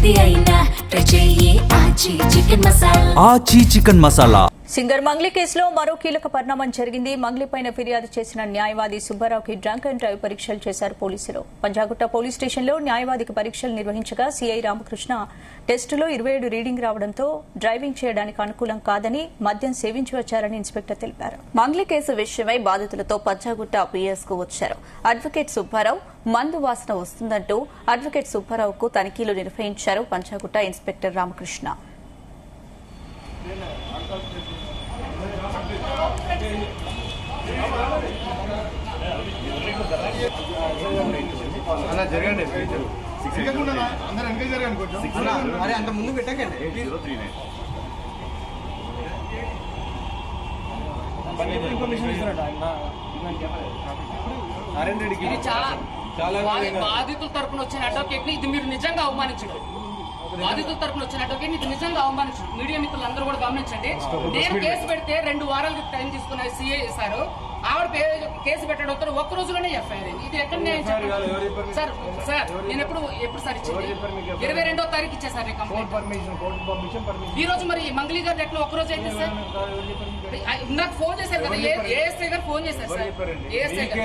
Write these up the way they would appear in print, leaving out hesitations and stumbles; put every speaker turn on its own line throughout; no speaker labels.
ఏది అయినా ట్రై చెయ్యి ఆచి చికెన్ మసాలా.
సింగర్ మంగ్లీ కేసులో మరో కీలక పరిణామం జరిగింది. మంగ్లీపైన ఫిర్యాదు చేసిన న్యాయవాది సుబ్బారావుకి డ్రంక్ అండ్ డ్రైవ్ పరీక్షలు చేశారు పోలీసులు. పంజాగుట్ట పోలీస్ స్టేషన్లో న్యాయవాదికి పరీక్షలు నిర్వహించగా సీఐ రామకృష్ణ టెస్టులో 27 రీడింగ్ రావడంతో డ్రైవింగ్ చేయడానికి అనుకూలం కాదని, మద్యం సేవించి వచ్చారని ఇన్స్పెక్టర్ తెలిపారు. మంగ్లీ కేసు విషయమై బాధితులతో పంజాగుట్ట పిఎస్ కు వచ్చారు అడ్వకేట్ సుబ్బారావు. మందు వాసన వస్తుందంటూ అడ్వకేట్ సుబ్బారావుకు తనిఖీలు నిర్వహించారు పంజాగుట్ట ఇన్స్పెక్టర్ రామకృష్ణ.
అంత ముందు పెట్టకండి.
బాధితుల తరపున వచ్చిన అడ్వకేట్ ని ఇది మీరు నిజంగా అవమానించండి. బాధితుల తరపున వచ్చిన అడ్వకేట్ ని ఇది నిజంగా అవమానించండి. మీడియా మిత్రులు అందరూ కూడా గమనించండి. నేను కేసు పెడితే 2 వారాలకు టైం తీసుకున్న సీఏ సార్ ఆవిడ కేసు పెట్టడం ఒక్క రోజులోనే ఎఫ్ఐఆర్ అయింది. ఇది ఎక్కడ సార్? సార్ నేను ఎప్పుడు సార్ ఇచ్చింది 22వ తారీఖు ఇచ్చా సార్ కంప్లైంట్. ఈ రోజు మరి మంగళీ గారు ఎట్లా ఒక్కరోజు అయితే సార్ నాకు ఫోన్ చేశారు కదా, ఏఎస్ఐ గారు ఫోన్ చేశారు సార్. ఏఎస్ఐ గారు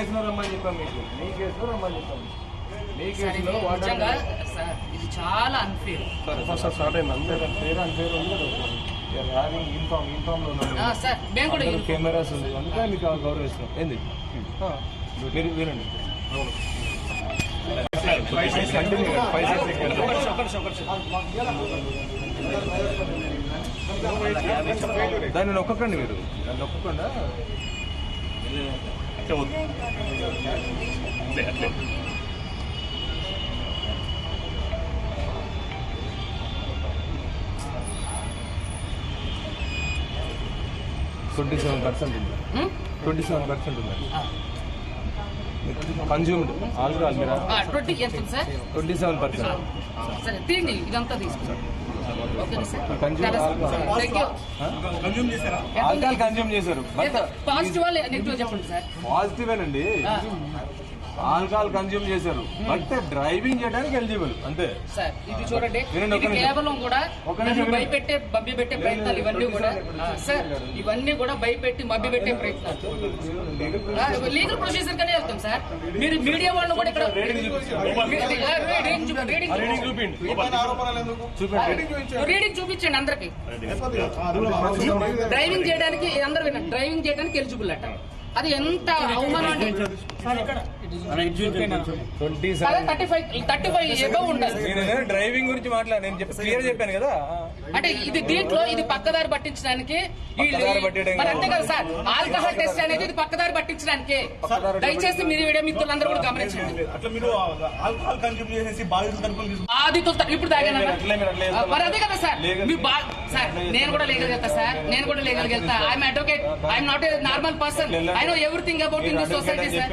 నిజంగా సార్ ఇది చాలా అన్ఫేర్ సార్. మేము కూడా
కెమెరాస్ ఉంది అందుకే మీకు గౌరవిస్తున్నాం. ఏంది మీరు వినండి. దాన్ని నొక్కకండి, మీరు దాన్ని నొక్కకుండా ఉంది. 27% ఉంది కన్జ్యూమ్డ్ ఆల్కహాల్. మీరు 27%
ఇదంతా తీసుకుంటారు.
ఆల్కహాల్ కన్జ్యూమ్ చేశారు.
పాజిటివ్ నెగిటివ్ చెప్పండి సార్.
పాజిటివేనండి, ఆల్కహాల్ కన్జ్యూమ్ చేశారు బట్ డ్రైవింగ్ చేయడానికి ఎలిజిబుల్ అంతే
సార్. ఇది చూడండి, కేవలం కూడా భయపెట్టే మభ్య పెట్టే ప్రయత్నాలు ఇవన్నీ కూడా సార్. ఇవన్నీ కూడా భయపెట్టి మభ్య పెట్టే ప్రయత్నాలు లీగల్ ప్రొసీజర్ గానే వెళ్తాం సార్. మీరు మీడియా వాళ్ళు కూడా ఇక్కడ రీడింగ్ చూపించండి అందరికి. డ్రైవింగ్ చేయడానికి అందరూ వినండి, డ్రైవింగ్ చేయడానికి ఎలిజిబుల్ అట. అది ఎంత అవమానం అంటే 35 ఎబో ఉండాలి.
డ్రైవింగ్ గురించి మాట్లాడు, నేను క్లియర్ చెప్పాను కదా.
అంటే ఇది దీంట్లో ఇది పక్కదారి పట్టించడానికి మరి అంతే కదా సార్. ఆల్కహాల్ టెస్ట్ అనేది ఇది పక్కదారి పట్టించడానికి. దయచేసి మీరు వీడియో మిత్రులందరూ కూడా గమనించండి. బాధితులు ఇప్పుడు తాగాను మరి అదే కదా సార్. సార్ నేను కూడా లీగల్ వెళ్తా సార్, నేను కూడా లీగల్ వెళ్తా. I'm advocate, I'm not a normal person. I know everything about in the society sir.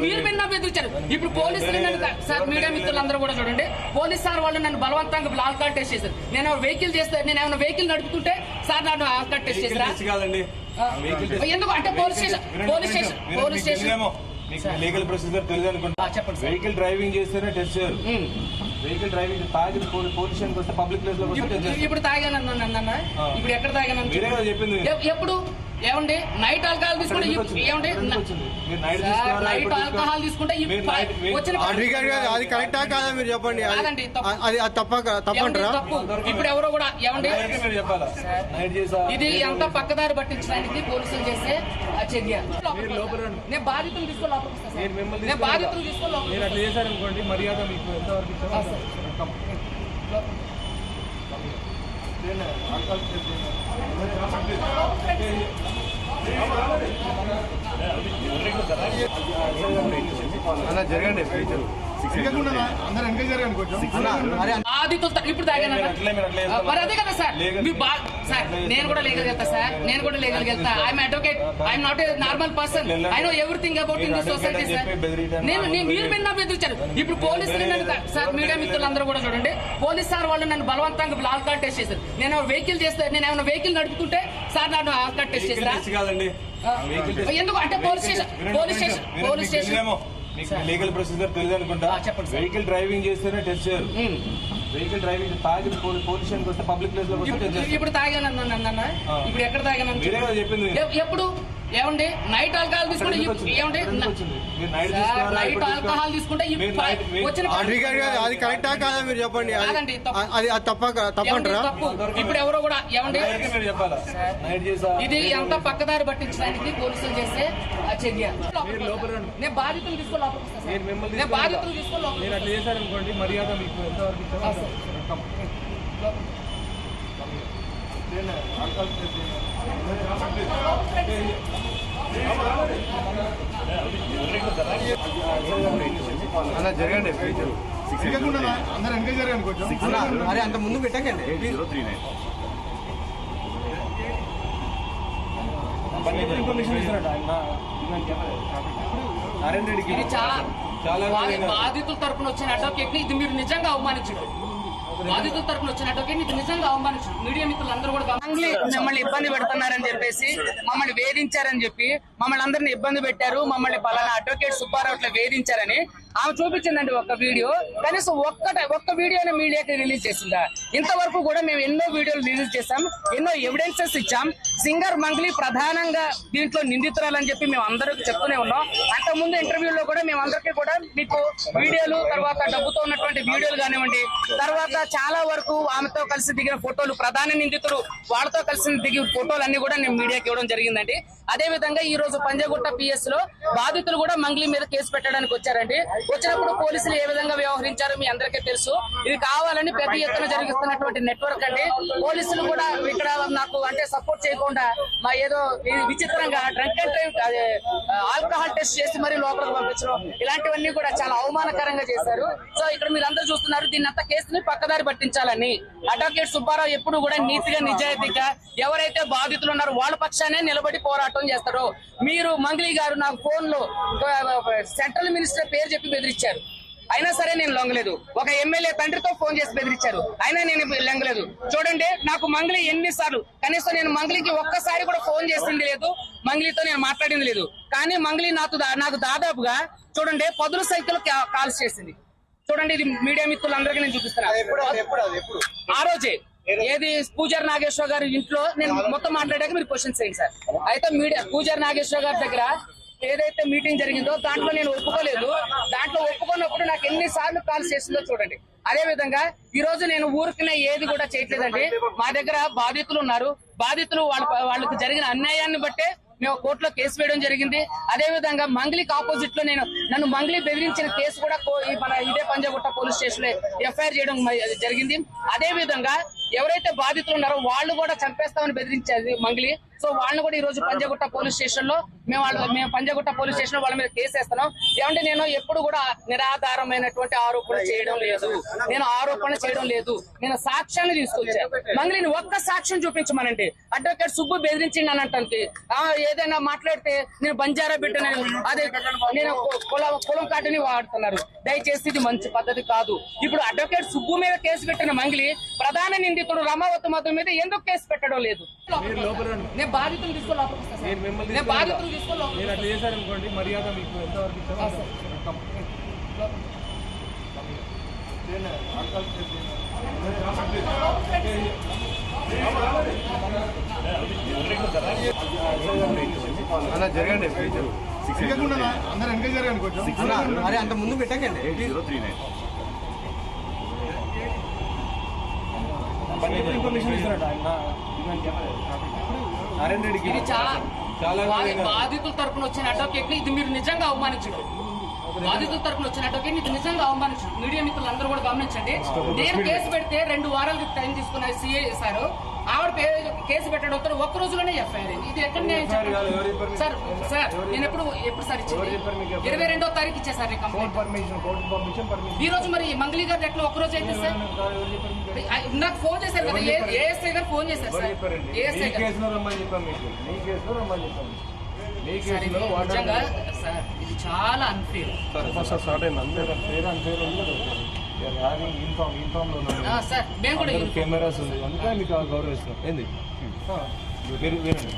మీరు విన్నా బెదిరించారు. ఇప్పుడు పోలీసులు నన్ను సార్, మీడియా మిత్రులందరూ కూడా చూడండి, పోలీస్ సార్ వాళ్ళు నన్ను బలవంతంగా ఆల్కహాల్ టెస్ట్ చేశారు. నేను వెహికల్ చేస్తే, నేను ఏమైనా వెహికల్ నడుపుతుంటే సార్ నన్ను ఆల్కహాల్ టెస్ట్ చేశారా? ఎందుకు అంటే పోలీస్ స్టేషన్
లీగల్ ప్రొసీజర్ తెలియదు అనుకుంటా.
చెప్పండి.
వెహికల్ డ్రైవింగ్ చేస్తేనే టెస్ట్ చేయరు. వెహికల్ డ్రైవింగ్ తాగి పోలీస్ స్టేషన్కి వస్తే పబ్లిక్ ప్లేస్ లో
ఇప్పుడు తాగానన్నా ఇప్పుడు ఎక్కడ తాగాను
చెప్పింది
ఎప్పుడు? ఏమండి నైట్ ఆల్కహాల్ తీసుకుంటే ఏమండి నైట్ ఆల్కహాల్ తీసుకుంటే
అది కరెక్టా కాదా మీరు చెప్పండి. అది తప్పంటారా?
ఇప్పుడు ఎవరో కూడా ఏమండి
చెప్పాలా?
ఇది ఎంత పక్కదారి పట్టించడానికి పోలీసులు చేసే చర్య. నేను బాధితులు తీసుకోవాలి, బాధితులు తీసుకోవాలి.
అట్లా చేశారనుకోండి, మర్యాద మీకు ఎంతవరకు అలా జరగండి.
బాధితులు ఇప్పుడు తాగాను మరి అదే కదా సార్. సార్ నేను కూడా లీగల్ వెళ్తా సార్, నేను కూడా లీగల్ వెళ్తా. I'm advocate, I'm not a normal person. I know everything about in the society sir. మీరు విన్నా బెదిరించారు. ఇప్పుడు పోలీసులు నన్ను సార్, మీడియా మిత్రులందరూ కూడా చూడండి, పోలీస్ సార్ వాళ్ళు నన్ను బలవంతంగా ఆల్కహాల్ టెస్ట్ చేశారు. నేను వెహికల్ చేస్తే, నేను ఏమైనా వెహికల్ నడుపుతుంటే సార్ నన్ను ఆల్కహాల్ టెస్ట్ చేశారా? ఎందుకు అంటే పోలీస్ స్టేషన్
మీకు లీగల్ ప్రొసీజర్ తెలియదు అనుకుంటా.
చెప్పండి సార్.
వెహికల్ డ్రైవింగ్ చేస్తేనే టెస్ట్ చేయరు. వెహికల్ డ్రైవింగ్ తాగి పోలీస్ స్టేషన్కి వస్తే పబ్లిక్ ప్లేస్ లో వస్తే టెస్ట్ చేస్తారు.
ఇప్పుడు తాగానన్నా ఇప్పుడు ఎక్కడ తాగాను
మీరే కదా చెప్పింది.
ఎప్పుడు ఏమండి నైట్ ఆల్కహాల్ తీసుకుంటే ఏమండి నైట్ ఆల్కహాల్ తీసుకుంటే వచ్చిన
అది కరెక్టా కాదా మీరు చెప్పండి.
కాదండి,
అది తప్పంటారా?
తప్పు. ఇప్పుడు ఎవరో కూడా ఏమండి
మీరు చెప్పాలా నైట్ చేసా
ఇది ఎంత పక్కదారి పట్టించడానికి పోలీసులు చేసే చర్య. నేను బాధితులు తీసుకోవాలి,
నేను మిమ్మల్ని
నేను బాధితులు తీసుకోవాలి.
నేను అట్లా చేశాను అనుకోండి, మర్యాద మీకు ఎంతవరకు ఇచ్చారు.
అలా జరగండి.
అందరూ ఎంకరేజ్ జరగండి కొంచెం.
అరే అంత ముందు పెట్టకండి.
ఇన్ఫర్మేషన్ ఇస్తున్నాడు ఆయన. నారాయణ రెడ్డికి
ఇది చాలా
చాలా
బాధితుల తరపున వచ్చిన అడ్వకేట్ ని ఇది మీరు నిజంగా అవమానించడం. బాధితుల తరపున వచ్చిన అడ్వకేట్ ని ఇది నిజంగా అవమానించడం. మీడియా మిత్రులందరూ కూడా మిమ్మల్ని ఇబ్బంది పెడుతున్నారని చెప్పేసి, మమ్మల్ని వేధించారని చెప్పి మమ్మల్ని అందరినీ ఇబ్బంది పెట్టారు, మమ్మల్ని పలానా అడ్వకేట్ సుబ్బారావు ఇట్లా వేధించారని ఆమె చూపించిందండి ఒక వీడియో. కనీసం ఒక్క వీడియోని మీడియాకి రిలీజ్ చేసిందా? ఇంతవరకు కూడా మేము ఎన్నో వీడియోలు రిలీజ్ చేశాం, ఎన్నో ఎవిడెన్సెస్ ఇచ్చాం. సింగర్ మంగ్లీ ప్రధానంగా దీంట్లో నిందితురాలని చెప్పి మేము అందరికి చెప్తూనే ఉన్నాం. అంతకుముందు ఇంటర్వ్యూలో కూడా మేము అందరికీ కూడా మీకు వీడియోలు, తర్వాత డబ్బుతో ఉన్నటువంటి వీడియోలు కానివ్వండి, తర్వాత చాలా వరకు ఆమెతో కలిసి దిగిన ఫోటోలు, ప్రధాన నిందితులు వాళ్ళతో కలిసి దిగిన ఫోటోలు అన్ని కూడా నేను మీడియాకి ఇవ్వడం జరిగిందండి. అదే విధంగా ఈ రోజు పంజాగుట్ట పిఎస్ లో బాధితులు కూడా మంగ్లీ మీద కేసు పెట్టడానికి వచ్చారండి. వచ్చినప్పుడు పోలీసులు ఏ విధంగా వ్యవహరించారో మీ అందరికీ తెలుసు. ఇది కావాలని పెద్ద ఎత్తున జరిగిస్తున్నటువంటి నెట్వర్క్ అండి. పోలీసులు కూడా ఇక్కడ నాకు అంటే సపోర్ట్ చేయకుండా మా ఏదో విచిత్రంగా drunk and drive alcohol test చేసి మరి లోపలికి పంపించడం, ఇలాంటివన్నీ కూడా చాలా అవమానకరంగా చేశారు. సో ఇక్కడ మీరు అందరూ చూస్తున్నారు, దీన్ని అంతా కేసుని పక్కదారి పట్టించాలని అడ్వకేట్ సుబ్బారావు ఎప్పుడు కూడా నీతిగా నిజాయితీగా ఎవరైతే బాధితులు ఉన్నారో వాళ్ళ పక్షానే నిలబడి పోరాటం చేస్తారో. మీరు మంగ్లీ గారు నాకు ఫోన్ లో సెంట్రల్ మినిస్టర్ పేరు చెప్పి బెదిరించారు, అయినా సరే నేను లొంగలేదు. ఒక ఎమ్మెల్యే తండ్రితో ఫోన్ చేసి బెదిరించారు, అయినా నేను లొంగలేదు. చూడండి, నాకు మంగ్లీ ఎన్నిసార్లు, కనీసం నేను మంగ్లీకి ఒక్కసారి కూడా ఫోన్ చేసింది లేదు, మంగ్లీతో నేను మాట్లాడింది లేదు. కానీ మంగ్లీ నాకు దాదాపుగా చూడండి 10 సైకిల్ కాల్స్ చేసింది. చూడండి, ఇది మీడియా మిత్రులందరికీ నేను చూపిస్తున్నాను. ఆ రోజే ఏది పూజారి నాగేశ్వర గారి ఇంట్లో నేను మొత్తం మాట్లాడాక మీరు క్వశ్చన్స్ చేయండి సార్. అయితే పూజారి నాగేశ్వర గారి దగ్గర ఏదైతే మీటింగ్ జరిగిందో దాంట్లో నేను ఒప్పుకోలేదు. దాంట్లో ఒప్పుకున్నప్పుడు నాకు ఎన్నిసార్లు కాల్స్ చేసిందో చూడండి. అదే విధంగా ఈ రోజు నేను ఊరికనే ఏది కూడా చేయట్లేదండి. మా దగ్గర బాధితులు ఉన్నారు. బాధితులు వాళ్ళకి జరిగిన అన్యాయాన్ని బట్టే మేము కోర్టులో కేసు వేయడం జరిగింది. అదే విధంగా మంగ్లీకి ఆపోజిట్ లో నన్ను మంగ్లీ బెదిరించిన కేసు కూడా మన ఇదే పంజాగుట్ట పోలీస్ స్టేషన్ లో ఎఫ్ఐఆర్ చేయడం జరిగింది. అదే విధంగా ఎవరైతే బాధితులు ఉన్నారో వాళ్ళు కూడా చంపేస్తామని బెదిరించేది మంగ్లీ. సో వాళ్ళని కూడా ఈ రోజు పంజాగుట్ట పోలీస్ స్టేషన్ లో మేము పంజాగుట్ట పోలీస్ స్టేషన్ లో వాళ్ళ మీద కేసు వేస్తున్నాం. ఏమంటే నేను ఎప్పుడు కూడా నిరాధారమైనటువంటి ఆరోపణలు చేయడం లేదు, నేను ఆరోపణలు చేయడం లేదు, నేను సాక్ష్యాన్ని తీసుకొచ్చాను. మంగ్లీని ఒక్క సాక్ష్యం చూపించమనండి. అడ్వకేట్ సుబ్బు బెదిరించింది అని అంటే ఏదైనా మాట్లాడితే నేను బంజారా బిడ్డనని, అదే నేను కులం కాటిని వాడుతున్నారు. దయచేసి ఇది మంచి పద్ధతి కాదు. ఇప్పుడు అడ్వకేట్ సుబ్బు మీద కేసు పెట్టిన మంగ్లీ ప్రధాన నిందితుడు రమావతి మధు మీద ఎందుకు కేసు పెట్టడం లేదు? నేను బాధితులు తీసుకోవాలి, నేను బాధితులు తీసుకోవాలి.
నేను అట్లా చేశాను అనుకోండి, మర్యాద మీకు ఎంతవరకు ఇచ్చారు.
అలా జరగండి.
అందరూ ఎంకరేజ్ జరగండి కొంచెం.
అరే అంత ముందు పెట్టకండి.
ఇన్ఫర్మేషన్ ఇస్తున్నాడు ఆయన. నారాయణ రెడ్డికి
ఇది చాలా
చాలా
బాధితుల తరపున వచ్చిన అడ్వకేట్ ని ఇది మీరు నిజంగా అవమానించడం. బాధితుల తరపున వచ్చిన అడ్వకేట్ ని ఇది నిజంగా అవమానించడం. మీడియా మిత్రులందరూ కూడా గమనించండి. నేను కేసు పెడితే 2 వారాలకి టైం తీసుకున్న సిఐ సార్ ఆవిడ కేసు పెట్టడంతో ఒక్క రోజులోనే ఎఫ్ఐఆర్ అయింది. ఇది ఎక్కడ న్యాయం చెప్పండి సార్? నేను ఎప్పుడు సార్ ఇచ్చింది 22వ తారీఖు ఇచ్చేసారు కంప్లైంట్. ఈ రోజు మరి మంగ్లీ గారు ఎట్లా ఒక్క రోజు అయితే సార్? నాకు ఫోన్ చేశారు కదా, ఏఎస్ఐ గారు ఫోన్ చేశారు సార్. ఏఎస్ఐ గారు నిజంగా సార్ ఇది చాలా అన్ఫేర్ సార్. మేము కూడా
కెమెరాస్ ఉంది, అందుకే మీకు గౌరవిస్తాం. ఏంది మీరు వినండి.